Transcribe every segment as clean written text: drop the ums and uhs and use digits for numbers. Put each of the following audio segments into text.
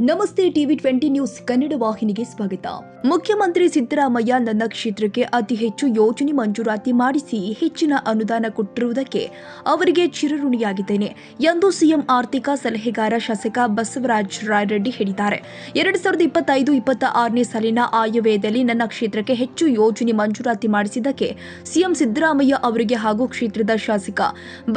ನಮಸ್ತೆ TV 20 news Kannada ವಾಹಿನಿಗೆ ಸ್ವಾಗತ. ಮುಖ್ಯಮಂತ್ರಿ ಸಿದ್ದರಾಮಯ್ಯ ನನ್ನ ಕ್ಷೇತ್ರಕ್ಕೆ ಅತಿ ಹೆಚ್ಚು ಯೋಜನೆ ಮಂಜೂರಾತಿ ಮಾಡಿಸಿ ಹೆಚ್ಚಿನ ಅನುದಾನ ಕೊಟ್ಟಿರುವುದಕ್ಕೆ ಅವರಿಗೆ ಚಿರಋಣಿಯಾಗಿದ್ದೇನೆ ಎಂದು ಸಿಎಂ ಆರ್ಥಿಕ ಸಲಹೆಗಾರ ಶಾಸಕ ಬಸವರಾಜ ರಾಯರೆಡ್ಡಿ ಹೇಳಿದ್ದಾರೆ. 2025-26ನೇ ಸಾಲಿನ ಆಯವ್ಯಯದಲ್ಲಿ ನನ್ನ ಕ್ಷೇತ್ರಕ್ಕೆ ಹೆಚ್ಚು ಯೋಜನೆ ಮಂಜೂರಾತಿ ಮಾಡಿಸಿದ್ದಕ್ಕೆ ಸಿಎಂ ಸಿದ್ದರಾಮಯ್ಯ ಅವರಿಗೆ ಹಾಗೂ ಕ್ಷೇತ್ರದ ಶಾಸಕ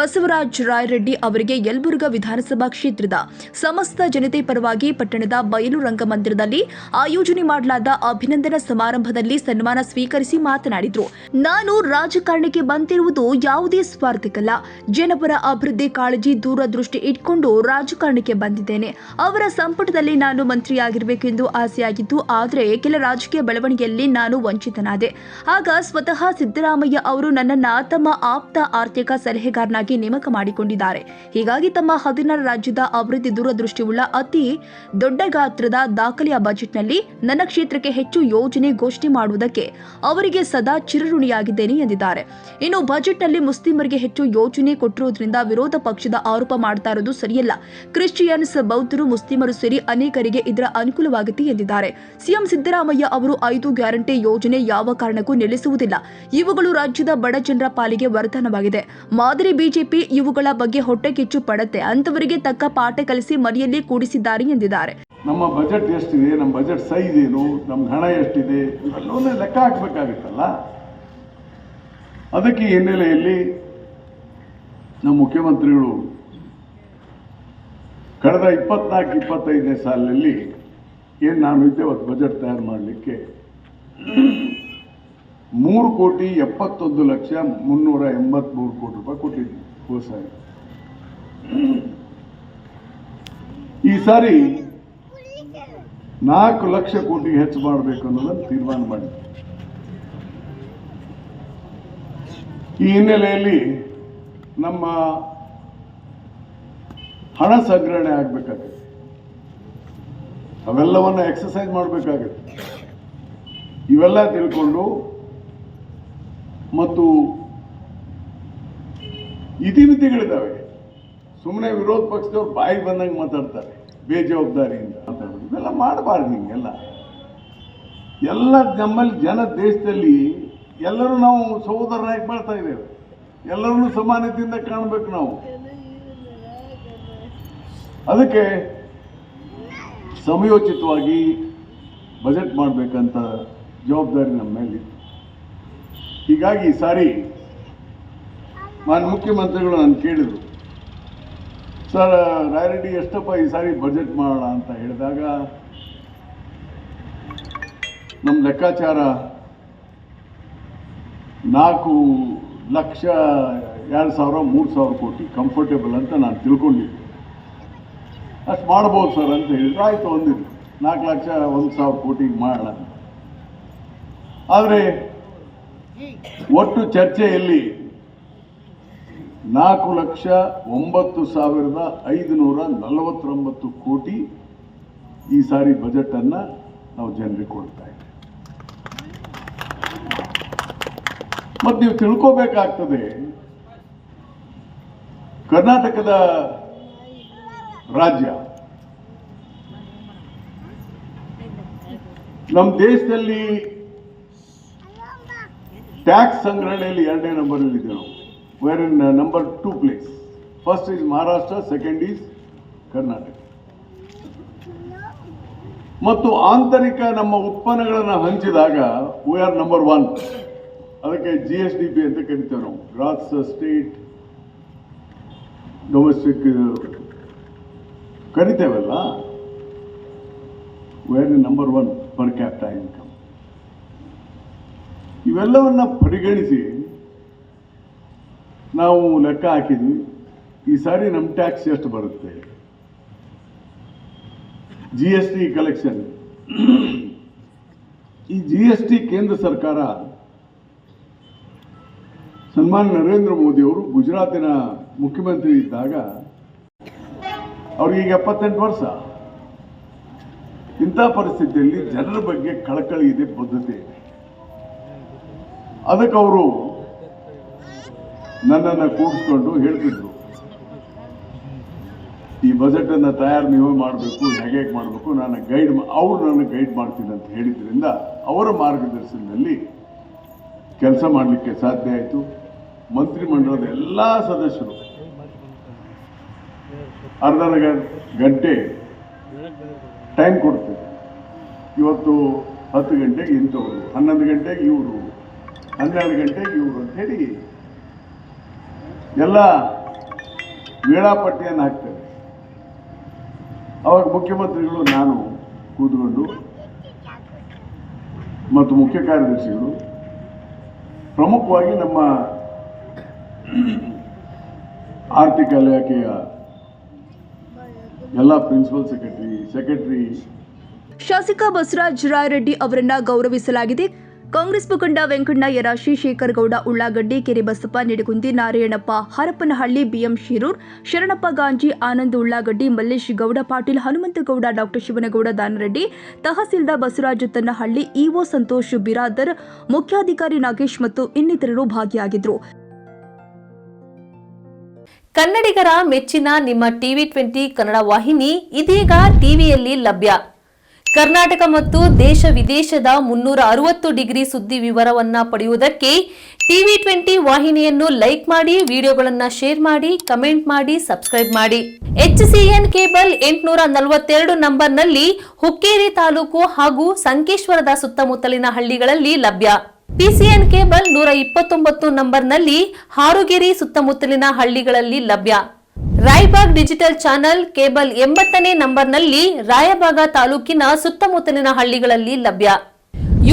ಬಸವರಾಜ ರಾಯರೆಡ್ಡಿ ಅವರಿಗೆ ಯಲಬುರ್ಗಾ ವಿಧಾನಸಭಾ ಕ್ಷೇತ್ರದ ಸಮಸ್ತ ಜನತೆ ಪರವಾಗಿ ಪಟ್ಟಣದ ಬಯಲು ರಂಗಮಂದಿರದಲ್ಲಿ ಆಯೋಜನೆ ಮಾಡಲಾದ ಅಭಿನಂದನಾ ಸಮಾರಂಭದಲ್ಲಿ ಸನ್ಮಾನ ಸ್ವೀಕರಿಸಿ ಮಾತನಾಡಿದರು. ನಾನು ರಾಜಕಾರಣಕ್ಕೆ ಬಂದಿರುವುದು ಯಾವುದೇ ಸ್ವಾರ್ಥಕ್ಕಲ್ಲ, ಜನಪರ ಅಭಿವೃದ್ಧಿ ಕಾಳಜಿ ದೂರದೃಷ್ಟಿ ಇಟ್ಕೊಂಡು ರಾಜಕಾರಣಕ್ಕೆ ಬಂದಿದ್ದೇನೆ. ಅವರ ಸಂಪುಟದಲ್ಲಿ ನಾನು ಮಂತ್ರಿಯಾಗಿರಬೇಕೆಂದು ಆಸೆಯಾಗಿತ್ತು. ಆದರೆ ಕೆಲ ರಾಜಕೀಯ ಬೆಳವಣಿಗೆಯಲ್ಲಿ ನಾನು ವಂಚಿತನಾದೆ. ಆಗ ಸ್ವತಃ ಸಿದ್ದರಾಮಯ್ಯ ಅವರು ನನ್ನನ್ನು ತಮ್ಮ ಆಪ್ತ ಆರ್ಥಿಕ ಸಲಹೆಗಾರನಾಗಿ ನೇಮಕ ಮಾಡಿಕೊಂಡಿದ್ದಾರೆ. ಹೀಗಾಗಿ ತಮ್ಮ 16 ರಾಜ್ಯದ ಅಭಿವೃದ್ಧಿ ದೂರದೃಷ್ಟಿಯುಳ್ಳ ಅತಿ ದೊಡ್ಡ ಗಾತ್ರದ ದಾಖಲೆಯ ಬಜೆಟ್ನಲ್ಲಿ ನನ್ನ ಕ್ಷೇತ್ರಕ್ಕೆ ಹೆಚ್ಚು ಯೋಜನೆ ಘೋಷಣೆ ಮಾಡುವುದಕ್ಕೆ ಅವರಿಗೆ ಸದಾ ಚಿರಋಣಿಯಾಗಿದ್ದೇನೆ ಎಂದಿದ್ದಾರೆ. ಇನ್ನು ಬಜೆಟ್ನಲ್ಲಿ ಮುಸ್ಲಿಮರಿಗೆ ಹೆಚ್ಚು ಯೋಜನೆ ಕೊಟ್ಟಿರುವುದರಿಂದ ವಿರೋಧ ಪಕ್ಷದ ಆರೋಪ ಮಾಡ್ತಾ ಇರೋದು ಸರಿಯಲ್ಲ. ಕ್ರಿಶ್ಚಿಯನ್ಸ್, ಬೌದ್ಧರು, ಮುಸ್ಲಿಮರು ಸೇರಿ ಅನೇಕರಿಗೆ ಇದರ ಅನುಕೂಲವಾಗುತ್ತೆ ಎಂದಿದ್ದಾರೆ. ಸಿಎಂ ಸಿದ್ದರಾಮಯ್ಯ ಅವರು 5 ಗ್ಯಾರಂಟಿ ಯೋಜನೆ ಯಾವ ಕಾರಣಕ್ಕೂ ನಿಲ್ಲಿಸುವುದಿಲ್ಲ. ಇವುಗಳು ರಾಜ್ಯದ ಬಡ ಜನರ ಪಾಲಿಗೆ ವರದಾನವಾಗಿದೆ. ಮಾದರಿ ಬಿಜೆಪಿ ಇವುಗಳ ಬಗ್ಗೆ ಹೊಟ್ಟೆಕಿಚ್ಚು ಪಡತ್ತೆ. ಅಂತವರಿಗೆ ತಕ್ಕ ಪಾಠ ಕಲಿಸಿ ಮನೆಯಲ್ಲಿ ಕೂಡಿಸಿದ್ದಾರೆ ಎಂದಿದ್ದಾರೆ. ನಮ್ಮ ಬಜೆಟ್ ಎಷ್ಟಿದೆ, ನಮ್ಮ ಬಜೆಟ್ ಸೈಜ್ ಏನು, ನಮ್ಮ ಹಣ ಎಷ್ಟಿದೆ, ಇವೆಲ್ಲವನ್ನೇ ಲೆಕ್ಕ ಹಾಕಬೇಕಾಗುತ್ತಲ್ಲ. ಅದಕ್ಕೆ ಹಿನ್ನೆಲೆಯಲ್ಲಿ ನಮ್ಮ ಮುಖ್ಯಮಂತ್ರಿಗಳು ಕಳೆದ 24-25ನೇ ಸಾಲಿನಲ್ಲಿ ಏನು ನಾನು ಇದ್ದೆ ಅವತ್ತು ಬಜೆಟ್ ತಯಾರು ಮಾಡಲಿಕ್ಕೆ 3,71,383 ಕೋಟಿ ರೂಪಾಯಿ ಕೊಟ್ಟಿದ್ವಿ ಹೋದ ಸಾರಿ. ಈ ಸಾರಿ 4 ಲಕ್ಷ ಕೋಟಿಗೆ ಹೆಚ್ಚು ಮಾಡಬೇಕು ಅನ್ನೋದನ್ನು ತೀರ್ಮಾನ ಮಾಡಿದ್ವಿ. ಈ ಹಿನ್ನೆಲೆಯಲ್ಲಿ ನಮ್ಮ ಹಣ ಸಂಗ್ರಹಣೆ ಆಗಬೇಕಾಗುತ್ತೆ. ಅವೆಲ್ಲವನ್ನ ಎಕ್ಸರ್ಸೈಸ್ ಮಾಡಬೇಕಾಗುತ್ತೆ. ಇವೆಲ್ಲ ತಿಳ್ಕೊಂಡು ಮತ್ತು ಇತಿಮಿತಿಗಳಿದ್ದಾವೆ. ಸುಮ್ಮನೆ ವಿರೋಧ ಪಕ್ಷದವ್ರು ಬಾಯಿಗೆ ಬಂದಂಗೆ ಮಾತಾಡ್ತಾರೆ, ಬೇಜವಾಬ್ದಾರಿಯಿಂದ ಮಾತಾಡೋದು. ಇವೆಲ್ಲ ಮಾಡಬಾರ್ದು. ಹಿಂಗೆಲ್ಲ ಎಲ್ಲ ನಮ್ಮಲ್ಲಿ ದೇಶದಲ್ಲಿ ಎಲ್ಲರೂ ನಾವು ಸಹೋದರನಾಗಿ ಮಾಡ್ತಾ ಇದ್ದೇವೆ. ಎಲ್ಲರನ್ನೂ ಸಮಾನತೆಯಿಂದ ಕಾಣಬೇಕು ನಾವು. ಅದಕ್ಕೆ ಸಮಯೋಚಿತವಾಗಿ ಬಜೆಟ್ ಮಾಡಬೇಕಂತ ಜವಾಬ್ದಾರಿ ನಮ್ಮ ಮೇಲಿತ್ತು. ಹೀಗಾಗಿ ಈ ಸಾರಿ ಮಾನ್ಯ ಮುಖ್ಯಮಂತ್ರಿಗಳು ನಾನು ಕೇಳಿದರು, ಸರ್ ರಾಯರೆಡ್ಡಿ ಎಷ್ಟಪ್ಪ ಈ ಸಾರಿ ಬಜೆಟ್ ಮಾಡೋಣ ಅಂತ ಹೇಳಿದಾಗ ನಮ್ಮ ಲೆಕ್ಕಾಚಾರ 4,02,000-3,000 ಕೋಟಿ ಕಂಫರ್ಟೇಬಲ್ ಅಂತ ನಾನು ತಿಳ್ಕೊಂಡಿದ್ದೆ. ಅಷ್ಟು ಮಾಡ್ಬೋದು ಸರ್ ಅಂತ ಹೇಳಿದ್ರು. ಆಯಿತು ಅಂದಿದ್ರು 4,01,000 ಕೋಟಿಗೆ ಮಾಡೋಣ. ಆದರೆ ಒಟ್ಟು ಚರ್ಚೆಯಲ್ಲಿ 4,09,549 ಕೋಟಿ ಈ ಸಾರಿ ಬಜೆಟ್ ಅನ್ನ ನಾವು ಜನರಿಗೆ ಕೊಡ್ತಾ ಇದ್ದೇವೆ. ಮತ್ತು ನೀವು ತಿಳ್ಕೋಬೇಕಾಗ್ತದೆ, ಕರ್ನಾಟಕದ ರಾಜ್ಯ ನಮ್ಮ ದೇಶದಲ್ಲಿ ಟ್ಯಾಕ್ಸ್ ಸಂಗ್ರಹಣೆಯಲ್ಲಿ 2ನೇ ನಂಬರಲ್ಲಿ ಇದ್ದೇವೆ ನಾವು. We're in number 2 place. First is Maharashtra, second is Karnataka. ಮತ್ತು ಆಂತರಿಕ ನಮ್ಮ ಉತ್ಪನ್ನಗಳನ್ನು ಹಂಚಿದಾಗ we are number 1. ಅದಕ್ಕೆ GSDP ಅಂತ ಕರಿತೇವೆ ನಾವು, ಗ್ರಾಸ್ ಸ್ಟೇಟ್ ಡೊಮೆಸ್ಟಿಕ್ ಕರಿತೇವಲ್ಲ. we are in number 1 per capita income. ಇವೆಲ್ಲವನ್ನ ಪರಿಗಣಿಸಿ ನಾವು ಲೆಕ್ಕ ಹಾಕಿದ್ವಿ. ಈ ಸಾರಿ ನಮ್ಮ ಟ್ಯಾಕ್ಸ್ ಎಷ್ಟು ಬರುತ್ತೆ, GST ಕಲೆಕ್ಷನ್. ಈ GST ಕೇಂದ್ರ ಸರ್ಕಾರ ಸನ್ಮಾನ್ಯ ನರೇಂದ್ರ ಮೋದಿ ಅವರು ಗುಜರಾತಿನ ಮುಖ್ಯಮಂತ್ರಿ ಇದ್ದಾಗ, ಅವ್ರಿಗೆ 78 ವರ್ಷ. ಇಂಥ ಪರಿಸ್ಥಿತಿಯಲ್ಲಿ ಜನರ ಬಗ್ಗೆ ಕಳಕಳಿ ಇದೆ, ಬದ್ಧತೆ ಇದೆ. ಅದಕ್ಕೆ ಅವರು ನನ್ನನ್ನು ಕೂಡಿಸ್ಕೊಂಡು ಹೇಳ್ತಿದ್ರು, ಈ ಬಜೆಟನ್ನು ತಯಾರು ನೀವೇ ಮಾಡಬೇಕು, ಹೇಗೆ ಮಾಡಬೇಕು, ನಾನು ಅವರು ನನಗೆ ಗೈಡ್ ಮಾಡ್ತೀನಿ ಅಂತ ಹೇಳಿದ್ರಿಂದ ಅವರ ಮಾರ್ಗದರ್ಶನದಲ್ಲಿ ಕೆಲಸ ಮಾಡಲಿಕ್ಕೆ ಸಾಧ್ಯ ಆಯಿತು. ಮಂತ್ರಿಮಂಡಲದ ಎಲ್ಲ ಸದಸ್ಯರು ಅರ್ಧ ಗಂಟೆ ಟೈಮ್ ಕೊಡ್ತೇವೆ. ಇವತ್ತು 10 ಗಂಟೆಗೆ ಇಂಥವರು, 11 ಗಂಟೆಗೆ ಇವರು, 12 ಗಂಟೆಗೆ ಇವರು ಅಂತ ಹೇಳಿ ಎಲ್ಲ ವೇಳಾಪಟ್ಟಿಯನ್ನು ಹಾಕ್ತೇವೆ. ಅವಾಗ ಮುಖ್ಯಮಂತ್ರಿಗಳು, ನಾನು ಕೂತ್ಕೊಂಡು ಮತ್ತು ಮುಖ್ಯ ಕಾರ್ಯದರ್ಶಿಗಳು, ಪ್ರಮುಖವಾಗಿ ನಮ್ಮ ಆರ್ಥಿಕ ಇಲಾಖೆಯ ಎಲ್ಲ ಪ್ರಿನ್ಸಿಪಲ್ ಸೆಕ್ರೆಟರಿ ಶಾಸಕ ಬಸವರಾಜ ರಾಯರೆಡ್ಡಿ ಅವರನ್ನ ಗೌರವಿಸಲಾಗಿದೆ. ಕಾಂಗ್ರೆಸ್ ಮುಖಂಡ ವೆಂಕಣ್ಣ ಯರಾಶಿ, ಶೇಖರ್ ಗೌಡ ಉಳ್ಳಾಗಡ್ಡಿ, ಕೆರೆ ಬಸಪ್ಪ ನಿಡಗುಂದಿ, ನಾರಾಯಣಪ್ಪ ಹರಪನಹಳ್ಳಿ, ಬಿಎಂ ಶಿರೂರ್, ಶರಣಪ್ಪ ಗಾಂಜಿ, ಆನಂದ್ ಉಳ್ಳಾಗಡ್ಡಿ, ಮಲ್ಲೇಶ್ ಗೌಡ ಪಾಟೀಲ್, ಹನುಮಂತಗೌಡ, ಡಾಕ್ಟರ್ ಶಿವನಗೌಡ ದಾನರೆಡ್ಡಿ, ತಹಸೀಲ್ದಾರ್ ಬಸವರಾಜ ತನ್ನಹಳ್ಳಿ, ಇಒ ಸಂತೋಷ್ ಬಿರಾದರ್, ಮುಖ್ಯಾಧಿಕಾರಿ ನಾಗೇಶ್ ಮತ್ತು ಇನ್ನಿತರರು ಭಾಗಿಯಾಗಿದ್ದರು. ಕನ್ನಡಿಗರ ಮೆಚ್ಚಿನ ನಿಮ್ಮ ಟಿವಿ 20 ಕನ್ನಡ ವಾಹಿನಿ ಇದೀಗ ಟಿವಿಯಲ್ಲಿ ಲಭ್ಯ. ಕರ್ನಾಟಕ ಮತ್ತು ದೇಶ ವಿದೇಶದ 360 ಡಿಗ್ರಿ ಸುದ್ದಿ ವಿವರವನ್ನ ಪಡೆಯುವುದಕ್ಕೆ ಟಿವಿ 20 ವಾಹಿನಿಯನ್ನು ಲೈಕ್ ಮಾಡಿ, ವಿಡಿಯೋಗಳನ್ನು ಶೇರ್ ಮಾಡಿ, ಕಮೆಂಟ್ ಮಾಡಿ, ಸಬ್ಸ್ಕ್ರೈಬ್ ಮಾಡಿ. HCN ಕೇಬಲ್ 842 ನಂಬರ್ನಲ್ಲಿ ಹುಕ್ಕೇರಿ ತಾಲೂಕು ಹಾಗೂ ಸಂಕೇಶ್ವರದ ಸುತ್ತಮುತ್ತಲಿನ ಹಳ್ಳಿಗಳಲ್ಲಿ ಲಭ್ಯ. PCN ಕೇಬಲ್ 129 ನಂಬರ್ನಲ್ಲಿ ಹಾರುಗೆರೆ ಸುತ್ತಮುತ್ತಲಿನ ಹಳ್ಳಿಗಳಲ್ಲಿ ಲಭ್ಯ. ರಾಯಬಾಗ್ ಡಿಜಿಟಲ್ ಚಾನೆಲ್ ಕೇಬಲ್ 80ನೇ ನಂಬರ್ನಲ್ಲಿ ರಾಯಬಾಗ ತಾಲೂಕಿನ ಸುತ್ತಮುತ್ತಲಿನ ಹಳ್ಳಿಗಳಲ್ಲಿ ಲಭ್ಯ.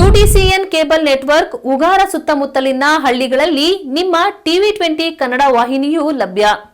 UDCN ಕೇಬಲ್ ನೆಟ್ವರ್ಕ್ ಉಗಾರ ಸುತ್ತಮುತ್ತಲಿನ ಹಳ್ಳಿಗಳಲ್ಲಿ ನಿಮ್ಮ ಟಿವಿ 20 ಕನ್ನಡ ವಾಹಿನಿಯೂ ಲಭ್ಯ.